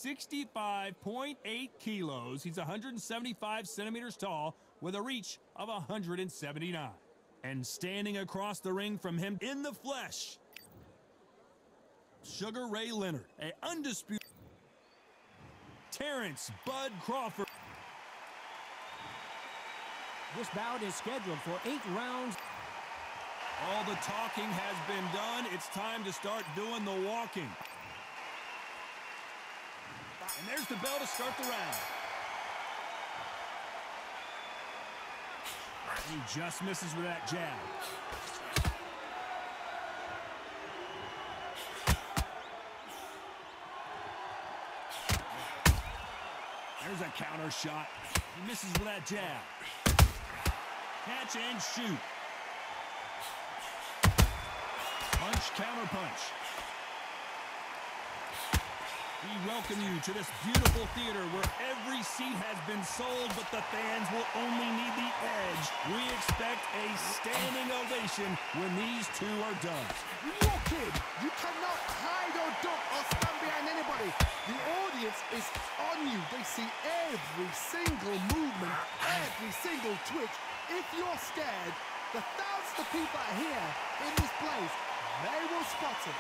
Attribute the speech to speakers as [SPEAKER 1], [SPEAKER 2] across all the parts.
[SPEAKER 1] 65.8 kilos. He's 175 centimeters tall with a reach of 179. And standing across the ring from him in the flesh, Sugar Ray Leonard, an undisputed Terrence Bud Crawford.
[SPEAKER 2] This bout is scheduled for 8 rounds.
[SPEAKER 1] All the talking has been done. It's time to start doing the walking. And there's the bell to start the round. He just misses with that jab. There's a counter shot. He misses with that jab. Catch and shoot. Punch, counter punch. We welcome you to this beautiful theater where every seat has been sold, but the fans will only need the edge. We expect a standing ovation when these two are done.
[SPEAKER 3] Look, kid, you cannot hide or duck or stand behind anybody. The audience is on you. They see every single movement, every single twitch. If you're scared, the thousands of people are here in this place. They will spot it.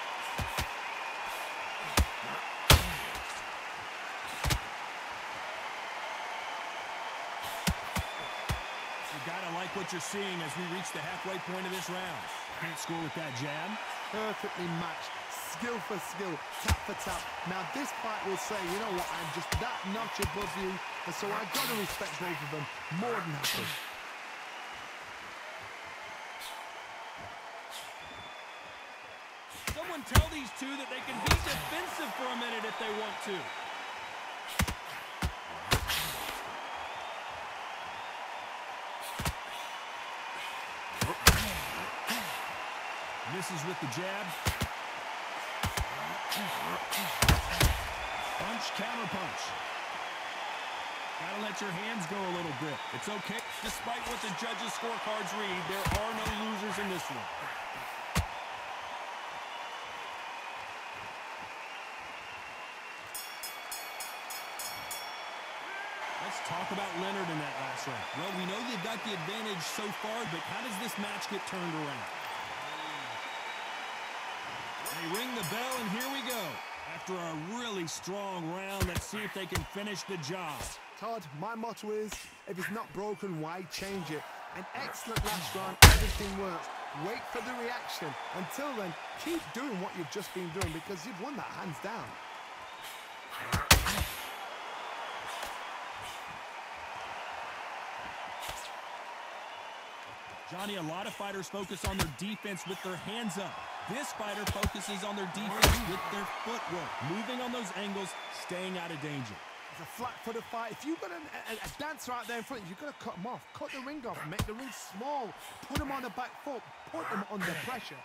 [SPEAKER 1] You gotta like what you're seeing as we reach the halfway point of this round. Can't score with that jab.
[SPEAKER 3] Perfectly matched, skill for skill, tap for tap. Now this fight will say, you know what, I'm just that notch above you, and so I've got to respect both of them more than happy.
[SPEAKER 1] Someone tell these two that they can be defensive for a minute if they want to. Misses with the jab. Punch, counter punch. Gotta let your hands go a little bit. It's okay. Despite what the judges' scorecards read, there are no losers in this one. Let's talk about Leonard in that last round. Well, we know they've got the advantage so far, but how does this match get turned around? They ring the bell, and here we go. After a really strong round, let's see if they can finish the job.
[SPEAKER 3] Todd, my motto is, if it's not broken, why change it? An excellent last round, everything works. Wait for the reaction. Until then, keep doing what you've just been doing because you've won that hands down.
[SPEAKER 1] Johnny, a lot of fighters focus on their defense with their hands up. This fighter focuses on their defense with their footwork, moving on those angles, staying out of danger.
[SPEAKER 3] It's a flat-footed fight. If you've got a dancer out there in front, you've got to cut them off. Cut the ring off, make the ring small, put them on the back foot, put them under pressure.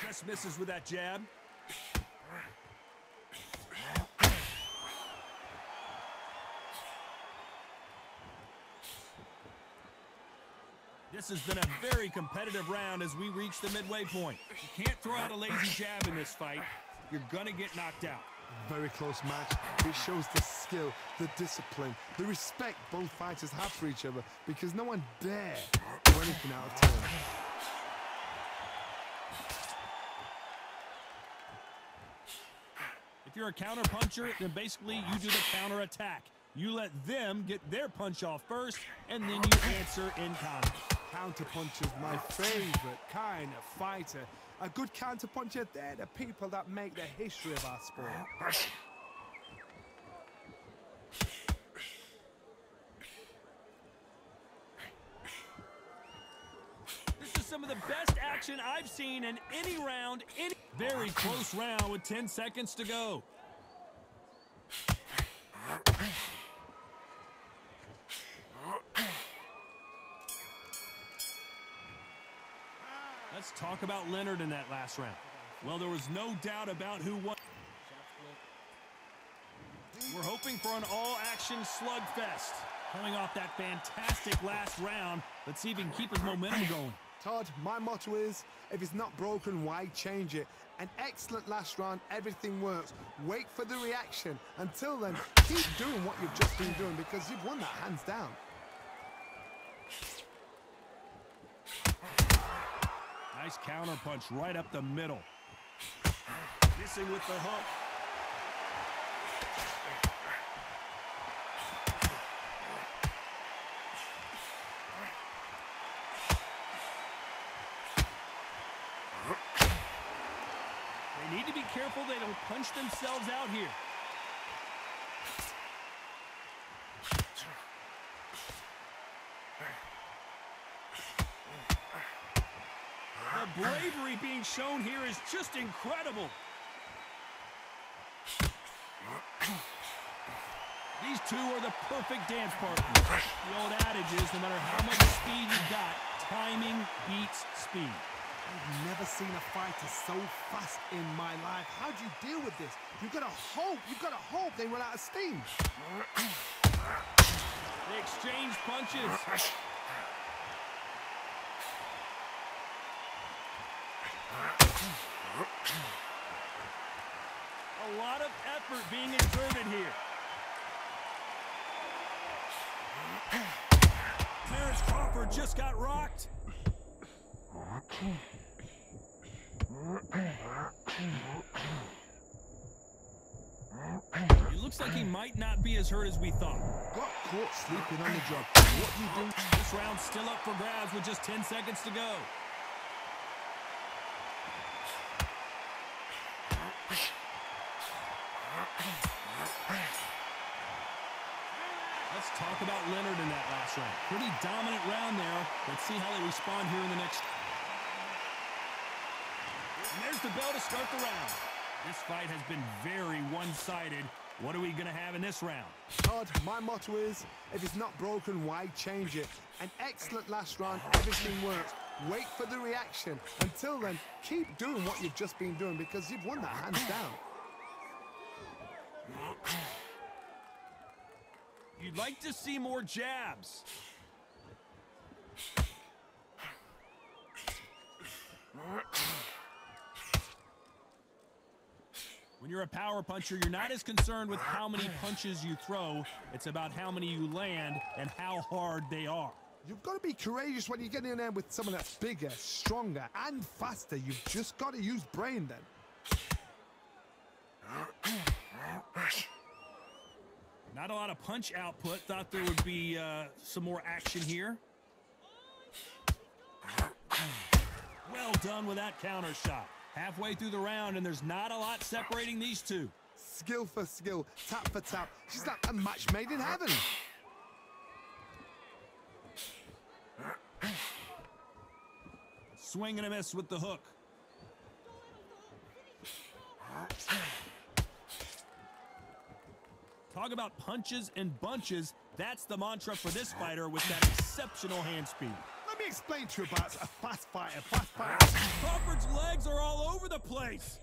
[SPEAKER 1] Just misses with that jab. This has been a very competitive round as we reach the midway point. You can't throw out a lazy jab in this fight. You're going to get knocked out.
[SPEAKER 3] Very close match. It shows the skill, the discipline, the respect both fighters have for each other because no one dare do anything out of turn.
[SPEAKER 1] If you're a counter puncher, then basically you do the counter attack. You let them get their punch off first, and then you answer in kind.
[SPEAKER 3] Counter-puncher's my favorite kind of fighter. A good counter-puncher, they're the people that make the history of our sport.
[SPEAKER 1] This is some of the best action I've seen in any round. Very close round with 10 seconds to go. Let's talk about Leonard in that last round. Well, there was no doubt about who won. We're hoping for an all-action slugfest. Coming off that fantastic last round, let's see if he can keep his momentum going.
[SPEAKER 3] Todd, my motto is, if it's not broken, why change it? An excellent last round, everything works. Wait for the reaction. Until then, keep doing what you've just been doing because you've won that hands down.
[SPEAKER 1] Nice counter punch right up the middle. Missing with the hook. They need to be careful they don't punch themselves out here. The bravery being shown here is just incredible. These two are the perfect dance partners. The old adage is, no matter how much speed you got, timing beats speed.
[SPEAKER 3] I've never seen a fighter so fast in my life. How do you deal with this? You've got to hope they run out of steam.
[SPEAKER 1] They exchange punches. A lot of effort being exerted here. Terrence Crawford just got rocked. It looks like he might not be as hurt as we thought.
[SPEAKER 3] Got caught sleeping on the job. What do you do?
[SPEAKER 1] This round's still up for grabs with just 10 seconds to go. Let's talk about Leonard in that last round. Pretty dominant round there. Let's see how they respond here in the next. And there's the bell to start the round. This fight has been very one-sided. What are we going to have in this round?
[SPEAKER 3] Todd, my motto is, if it's not broken, why change it? An excellent last round, everything works. Wait for the reaction. Until then, keep doing what you've just been doing because you've won that hands down.
[SPEAKER 1] You'd like to see more jabs. When you're a power puncher, you're not as concerned with how many punches you throw. It's about how many you land and how hard they are.
[SPEAKER 3] You've got to be courageous when you get in there with someone that's bigger, stronger, and faster. You've just got to use brain then.
[SPEAKER 1] Not a lot of punch output. Thought there would be some more action here. Well done with that counter shot. Halfway through the round, and there's not a lot separating these two.
[SPEAKER 3] Skill for skill, tap for tap. She's like a match made in heaven.
[SPEAKER 1] Swing and a miss with the hook. Talk about punches and bunches. That's the mantra for this fighter with that exceptional hand speed.
[SPEAKER 3] Let me explain to you about a fast fighter.
[SPEAKER 1] Crawford's legs are all over the place.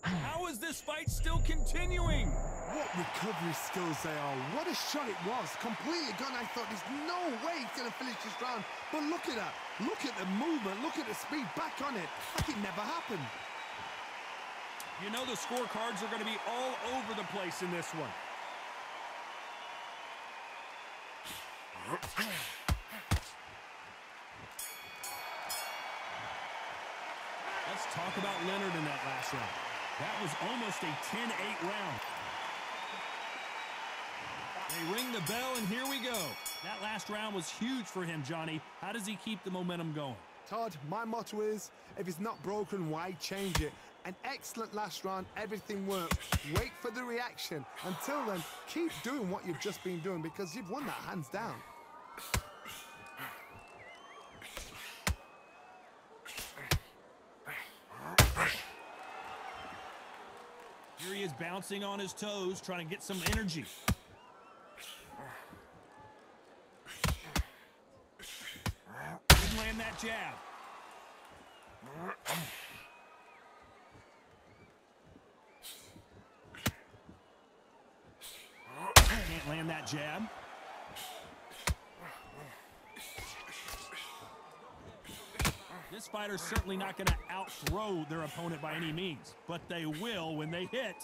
[SPEAKER 1] How is this fight still continuing?
[SPEAKER 3] What recovery skills they are. What a shot it was. Completely gone. I thought there's no way he's going to finish this round. But look at that. Look at the movement. Look at the speed. Back on it. Like it never happened.
[SPEAKER 1] You know the scorecards are going to be all over the place in this one. Let's talk about Leonard in that last round. That was almost a 10-8 round. They ring the bell, and here we go. That last round was huge for him, Johnny. How does he keep the momentum going?
[SPEAKER 3] Todd, my motto is, if it's not broken, why change it? An excellent last round, everything works. Wait for the reaction. Until then, keep doing what you've just been doing because you've won that hands down.
[SPEAKER 1] Here he is bouncing on his toes, trying to get some energy. Didn't land that jab. Can't land that jab. This fighter's certainly not going to out-throw their opponent by any means, but they will, when they hit,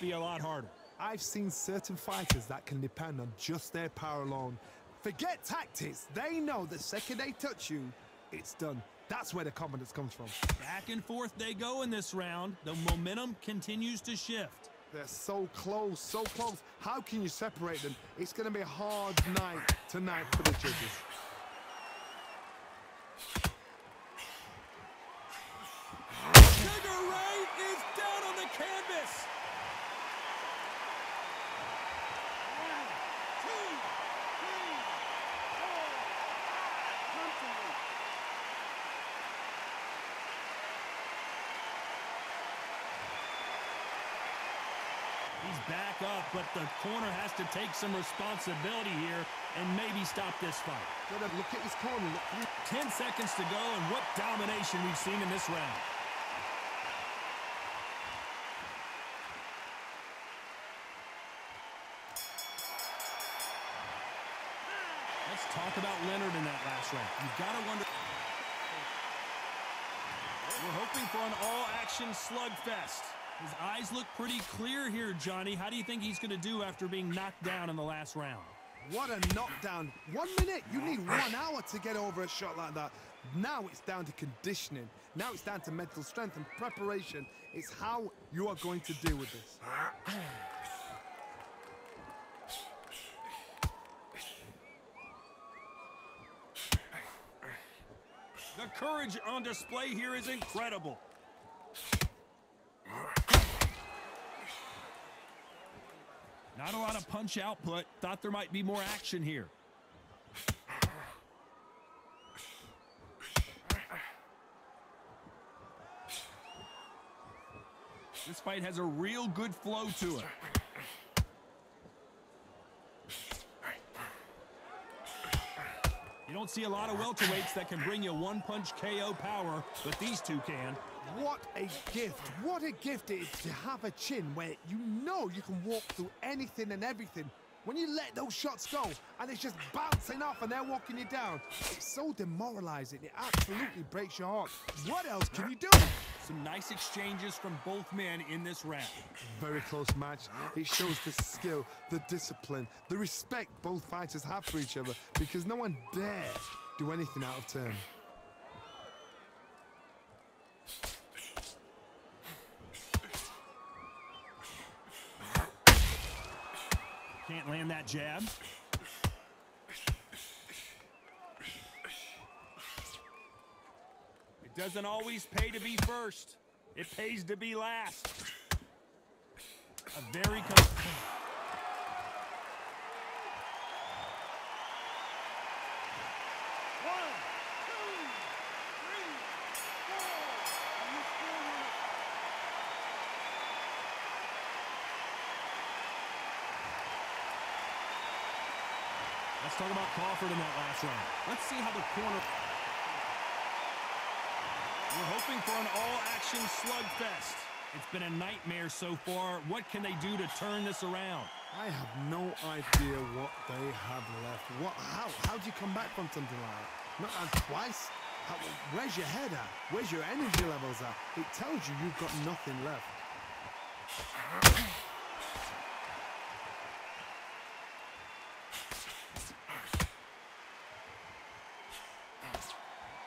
[SPEAKER 1] be a lot harder.
[SPEAKER 3] I've seen certain fighters that can depend on just their power alone. Forget tactics. They know the second they touch you, it's done. That's where the confidence comes from.
[SPEAKER 1] Back and forth they go in this round. The momentum continues to shift.
[SPEAKER 3] They're so close, so close. How can you separate them? It's going to be a hard night tonight for the judges.
[SPEAKER 1] Sugar Ray is down on the canvas.
[SPEAKER 3] 1, 2, 3, 4. Come to me.
[SPEAKER 1] He's back up, but the corner has to take some responsibility here and maybe stop this fight.
[SPEAKER 3] Look at his corner. Look.
[SPEAKER 1] 10 seconds to go, and what domination we've seen in this round. Let's talk about Leonard in that last round. You've got to wonder. We're hoping for an all-action slugfest. His eyes look pretty clear here, Johnny. How do you think he's going to do after being knocked down in the last round?
[SPEAKER 3] What a knockdown. 1 minute. You need 1 hour to get over a shot like that. Now it's down to conditioning. Now it's down to mental strength and preparation. It's how you are going to deal with this.
[SPEAKER 1] The courage on display here is incredible. Not a lot of punch output. Thought there might be more action here. This fight has a real good flow to it. You don't see a lot of welterweights that can bring you one-punch KO power, but these two can.
[SPEAKER 3] What a gift. What a gift it is to have a chin where you know you can walk through anything and everything. When you let those shots go and it's just bouncing off and they're walking you down, it's so demoralizing. It absolutely breaks your heart. What else can you do?
[SPEAKER 1] Some nice exchanges from both men in this round.
[SPEAKER 3] Very close match. It shows the skill, the discipline, the respect both fighters have for each other, because no one dare do anything out of turn.
[SPEAKER 1] Can't land that jab. It doesn't always pay to be first. It pays to be last. A very Let's talk about Crawford in that last round. Let's see how the corner... We're hoping for an all-action slugfest. It's been a nightmare so far. What can they do to turn this around?
[SPEAKER 3] I have no idea what they have left. How do you come back from something like that? Not twice? Where's your head at? Where's your energy levels at? It tells you you've got nothing left.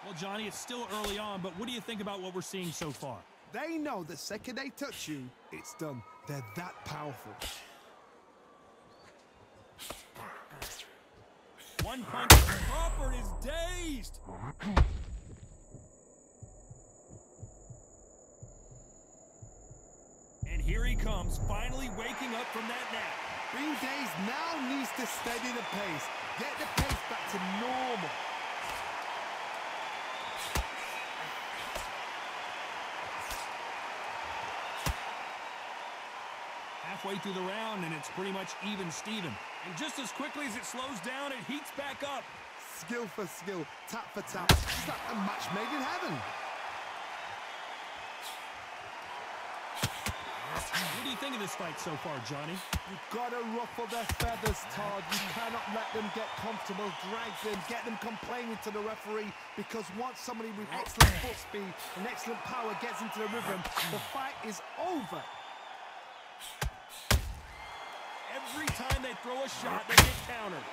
[SPEAKER 1] Well, Johnny, it's still early on, but what do you think about what we're seeing so far?
[SPEAKER 3] They know the second they touch you, it's done. They're that powerful.
[SPEAKER 1] One punch. Crawford is dazed. And here he comes, finally waking up from that nap.
[SPEAKER 3] Being dazed now needs to steady the pace. Get the pace back to normal.
[SPEAKER 1] Halfway through the round, and it's pretty much even Steven. And just as quickly as it slows down, it heats back up.
[SPEAKER 3] Skill for skill, tap for tap. It's like a match made in heaven.
[SPEAKER 1] What do you think of this fight so far, Johnny?
[SPEAKER 3] You've got to ruffle their feathers, Todd. You cannot let them get comfortable, drag them, get them complaining to the referee, because once somebody with excellent foot speed and excellent power gets into the rhythm, the fight is over.
[SPEAKER 1] Every time they throw a shot, they get countered.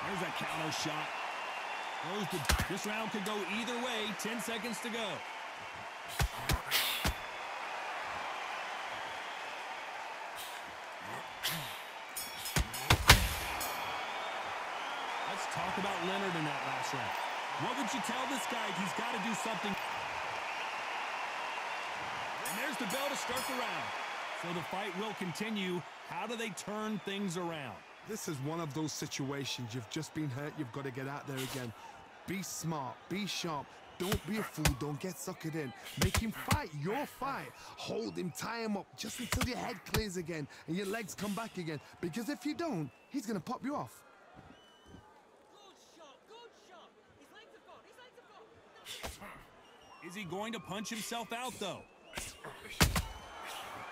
[SPEAKER 1] There's a counter shot. This round could go either way. 10 seconds to go. Let's talk about Leonard in that last round. What would you tell this guy? He's got to do something. And there's the bell to start the round. So the fight will continue. How do they turn things around?
[SPEAKER 3] This is one of those situations. You've just been hurt. You've got to get out there again. Be smart. Be sharp. Don't be a fool. Don't get suckered in. Make him fight your fight. Hold him. Tie him up just until your head clears again and your legs come back again. Because if you don't, he's going to pop you off.
[SPEAKER 1] Is he going to punch himself out, though?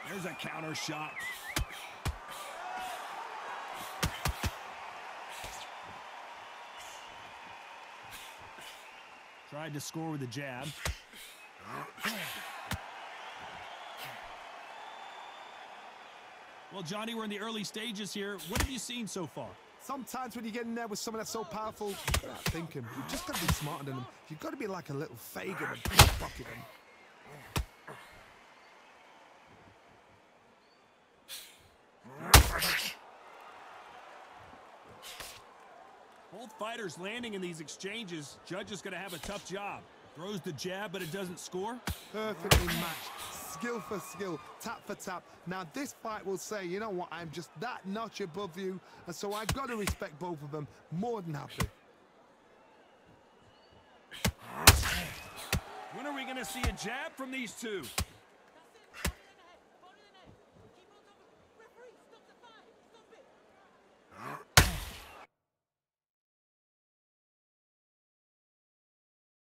[SPEAKER 1] There's a counter shot. Tried to score with a jab. Well, Johnny, we're in the early stages here. What have you seen so far?
[SPEAKER 3] Sometimes when you get in there with someone that's so powerful, you've got to think him. You've just got to be smarter than him. You've got to be like a little Fagin and bucket him.
[SPEAKER 1] Both fighters landing in these exchanges. Judge is going to have a tough job. Throws the jab, but it doesn't score.
[SPEAKER 3] Perfectly matched. Skill for skill, tap for tap. Now this fight will say, you know what, I'm just that notch above you, and so I've got to respect both of them. More than happy.
[SPEAKER 1] When are we going to see a jab from these two?